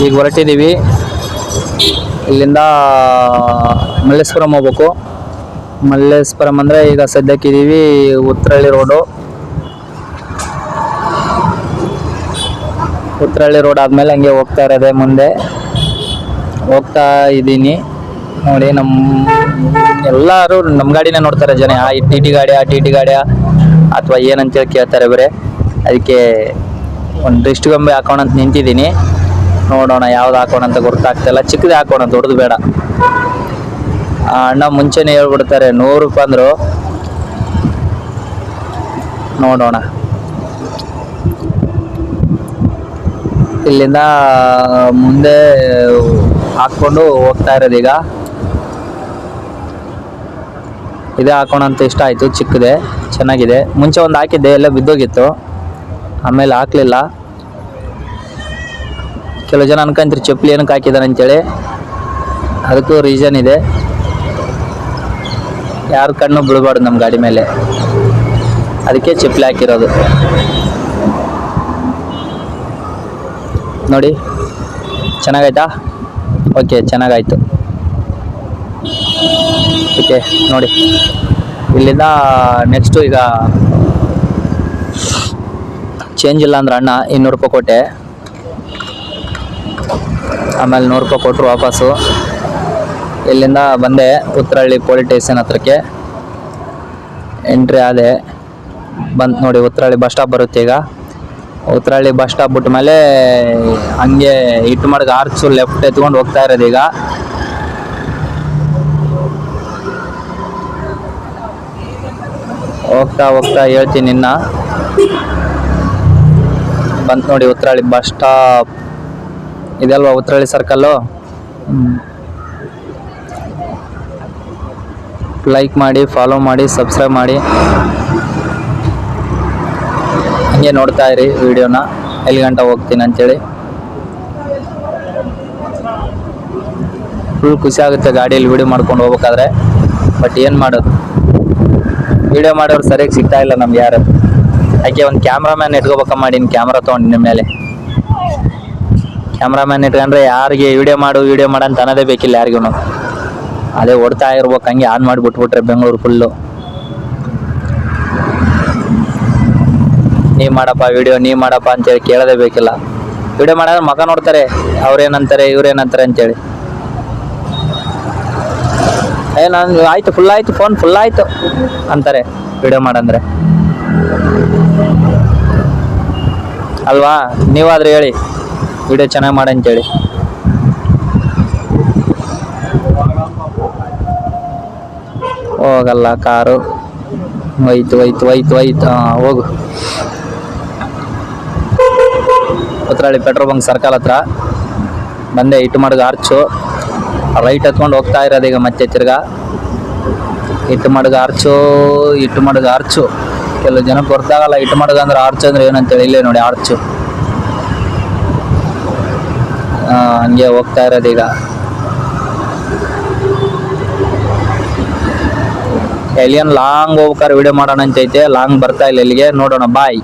ಈಗ ಹೊರಟಿದ್ದೀವಿ. ಇಲ್ಲಿಂದ ಮಲ್ಲೇಶ್ವರಂ ಹೋಗ್ಬೇಕು. ಮಲ್ಲೇಶ್ವರಂ ಅಂದರೆ ಈಗ ಸದ್ಯಕ್ಕಿದ್ದೀವಿ ಉತ್ರಳ್ಳಿ ರೋಡು. ಉತ್ರಳ್ಳಿ ರೋಡ್ ಆದಮೇಲೆ ಹಂಗೆ ಹೋಗ್ತಾ ಇರೋದೆ, ಮುಂದೆ ಹೋಗ್ತಾ ಇದ್ದೀನಿ. ನೋಡಿ ಎಲ್ಲರೂ ನಮ್ಮ ಗಾಡಿನೇ ನೋಡ್ತಾರೆ ಜನ. ಈ ಟಿ ಟಿ ಗಾಡಿಯ ಟಿ ಟಿ ಗಾಡಿಯ ಅಥವಾ ಏನಂತೇಳಿ ಕೇಳ್ತಾರೆ ಬರೀ. ಅದಕ್ಕೆ ಒಂದು ಡಿಸ್ಟ್ ಗೊಂಬೆ ಹಾಕೋಣ ಅಂತ ನಿಂತಿದ್ದೀನಿ. ನೋಡೋಣ ಯಾವ್ದು ಹಾಕೋಣ ಅಂತ ಗೊತ್ತಾಗ್ತಿಲ್ಲ. ಚಿಕ್ಕದೇ ಹಾಕೋಣ, ದೊಡ್ಡದು ಬೇಡ. ಅಣ್ಣ ಮುಂಚೆನೇ ಹೇಳ್ಬಿಡ್ತಾರೆ 100 ರೂಪಾಯಿ ಅಂದರು. ನೋಡೋಣ. ಇಲ್ಲಿಂದ ಮುಂದೆ ಹಾಕ್ಕೊಂಡು ಹೋಗ್ತಾ ಇರೋದೀಗ. ಇದೇ ಹಾಕೋಣ ಅಂತ ಇಷ್ಟ ಆಯಿತು, ಚಿಕ್ಕದೆ ಚೆನ್ನಾಗಿದೆ. ಮುಂಚೆ ಒಂದು ಹಾಕಿದ್ದೆ, ಎಲ್ಲ ಬಿದ್ದೋಗಿತ್ತು, ಆಮೇಲೆ ಹಾಕಲಿಲ್ಲ. ಕೆಲವು ಜನ ಅನ್ಕೊಂತೀರಿ ಚಪ್ಪಲಿ ಏನಕ್ಕೆ ಹಾಕಿದಾನೆ ಅಂತೇಳಿ. ಅದಕ್ಕೂ ರೀಸನ್ ಇದೆ. ಯಾರ ಕಣ್ಣು ಬೀಳಬಾರ್ದು ನಮ್ಮ ಗಾಡಿ ಮೇಲೆ, ಅದಕ್ಕೆ ಚಪ್ಪಲಿ ಹಾಕಿರೋದು. ನೋಡಿ ಚೆನ್ನಾಗಾಯ್ತಾ? ಓಕೆ, ಚೆನ್ನಾಗಾಯ್ತು. ಓಕೆ ನೋಡಿ, ಇಲ್ಲಿಂದ ನೆಕ್ಸ್ಟು ಈಗ ಚೇಂಜ್ ಇಲ್ಲ ಅಂದ್ರೆ ಅಣ್ಣ 200 ರೂಪಾಯಿ ಕೊಟ್ಟೆ. ಆಮೇಲೆ 100 ರೂಪಾಯಿ ಕೊಟ್ಟರು ವಾಪಸ್ಸು. ಇಲ್ಲಿಂದ ಬಂದೆ ಉತ್ರಳ್ಳಿ ಪೊಲೀಸ್ ಸ್ಟೇಷನ್ ಹತ್ರಕ್ಕೆ ಎಂಟ್ರಿ ಆದೆ. ಬಂದು ನೋಡಿ, ಉತ್ರಳ್ಳಿ ಬಸ್ ಸ್ಟಾಪ್ ಬರುತ್ತೆ ಈಗ. ಉತ್ರಳ್ಳಿ ಬಸ್ ಸ್ಟಾಪ್ ಬಿಟ್ಟ ಮೇಲೆ ಹಂಗೆ ಇಟ್ಟು ಮಡ್ಗ ಆರ್ಚು ಲೆಫ್ಟ್ ಎತ್ಕೊಂಡು ಹೋಗ್ತಾ ಇರೋದು ಈಗ. ಹೋಗ್ತಾ ಹೋಗ್ತಾ ಹೇಳ್ತೀನಿ ಇನ್ನ. ಬಂತು ನೋಡಿ ಉತ್ರಳ್ಳಿ ಬಸ್ ಸ್ಟಾಪ್. ಇದಲ್ವಾ ಉತ್ರಳ್ಳಿ ಸರ್ಕಲ್ಲು? ಲೈಕ್ ಮಾಡಿ, ಫಾಲೋ ಮಾಡಿ, ಸಬ್ಸ್ಕ್ರೈಬ್ ಮಾಡಿ, ಹಂಗೆ ನೋಡ್ತಾ ಇರಿ ವಿಡಿಯೋನ, ಎಲ್ಲಿ ಗಂಟ ಹೋಗ್ತೀನಿ ಅಂತೇಳಿ. ಫುಲ್ ಖುಷಿ ಆಗುತ್ತೆ ಗಾಡಿಯಲ್ಲಿ ವಿಡಿಯೋ ಮಾಡ್ಕೊಂಡು ಹೋಗ್ಬೇಕಾದ್ರೆ. ಬಟ್ ಏನು ಮಾಡೋದು, ವಿಡಿಯೋ ಮಾಡೋರು ಸರಿಯಾಗಿ ಸಿಗ್ತಾ ಇಲ್ಲ ನಮ್ಗೆ ಯಾರು. ಯಾಕೆ ಒಂದು ಕ್ಯಾಮ್ರಾಮ್ಯಾನ್ ಇಟ್ಕೋಬೇಕ ಮಾಡೀನಿ. ಕ್ಯಾಮ್ರಾ ತೊಗೊಂಡಿನ ಮೇಲೆ ಕ್ಯಾಮ್ರಾಮ್ಯಾನ್ ಇಟ್ಕೊಂಡ್ರೆ ಯಾರಿಗೆ ವಿಡಿಯೋ ಮಾಡು ಅಂತ ಅನ್ನೋದೇ ಬೇಕಿಲ್ಲ ಯಾರಿಗೂ. ಅದೇ ಓಡ್ತಾ ಇರ್ಬೇಕು, ಹಂಗೆ ಆನ್ ಮಾಡಿ ಬಿಟ್ಬಿಟ್ರೆ ಬೆಂಗಳೂರು ಫುಲ್ಲು. ನೀ ಮಾಡಪ್ಪ ವಿಡಿಯೋ, ನೀ ಮಾಡಪ್ಪ ಅಂತೇಳಿ ಕೇಳೋದೇ ಬೇಕಿಲ್ಲ. ವಿಡಿಯೋ ಮಾಡಿದ್ರೆ ಮಗ ನೋಡ್ತಾರೆ, ಅವ್ರೇನಂತಾರೆ ಇವ್ರೇನಂತಾರೆ ಅಂತೇಳಿ. ನಾನು ಆಯಿತು, ಫುಲ್ ಆಯಿತು, ಫೋನ್ ಫುಲ್ ಆಯಿತು ಅಂತಾರೆ ವಿಡಿಯೋ ಮಾಡಂದ್ರೆ ಅಲ್ವಾ. ನೀವಾದ್ರೆ ಹೇಳಿ ವಿಡಿಯೋ ಚೆನ್ನಾಗಿ ಮಾಡಂತೇಳಿ. ಹೋಗಲ್ಲ ಕಾರು. ಹೋಯ್ತು. ಹೋಗು. ಉತ್ರಳ್ಳಿ ಪೆಟ್ರೋಲ್ ಬಂಕ್ ಸರ್ಕಲ್ ಹತ್ರ ಬಂದೆ. ಇಟ್ಟು ಮಡ್ಗ ಆರ್ಚು ರೈಟ್ ಹತ್ಕೊಂಡು ಹೋಗ್ತಾ ಇರೋದು ಈಗ. ಮತ್ತೆ ತಿರ್ಗಾ ಇಟ್ಟು ಮಡ್ಗ ಆರ್ಚು. ಕೆಲವು ಜನಕ್ಕೆ ಗೊತ್ತಾಗಲ್ಲ ಇಟ್ಟು ಮಡ್ಗ ಅಂದ್ರೆ ಆರ್ಚ್ ಅಂದ್ರೆ ಏನಂತೇಳಿ. ಇಲ್ಲೇ ನೋಡಿ ಆರ್ಚು. ಹಂಗೆ ಹೋಗ್ತಾ ಇರೋದೀಗ. ಎಲ್ಲಿಯನ್ ಲಾಂಗ್ ಹೋಗ್ಬೇಕಾದ್ರೆ ವಿಡಿಯೋ ಮಾಡೋಣ ಅಂತೈತೆ. ಲಾಂಗ್ ಬರ್ತಾ ಇಲ್ಲ ಇಲ್ಲಿಗೆ. ನೋಡೋಣ, ಬಾಯ್.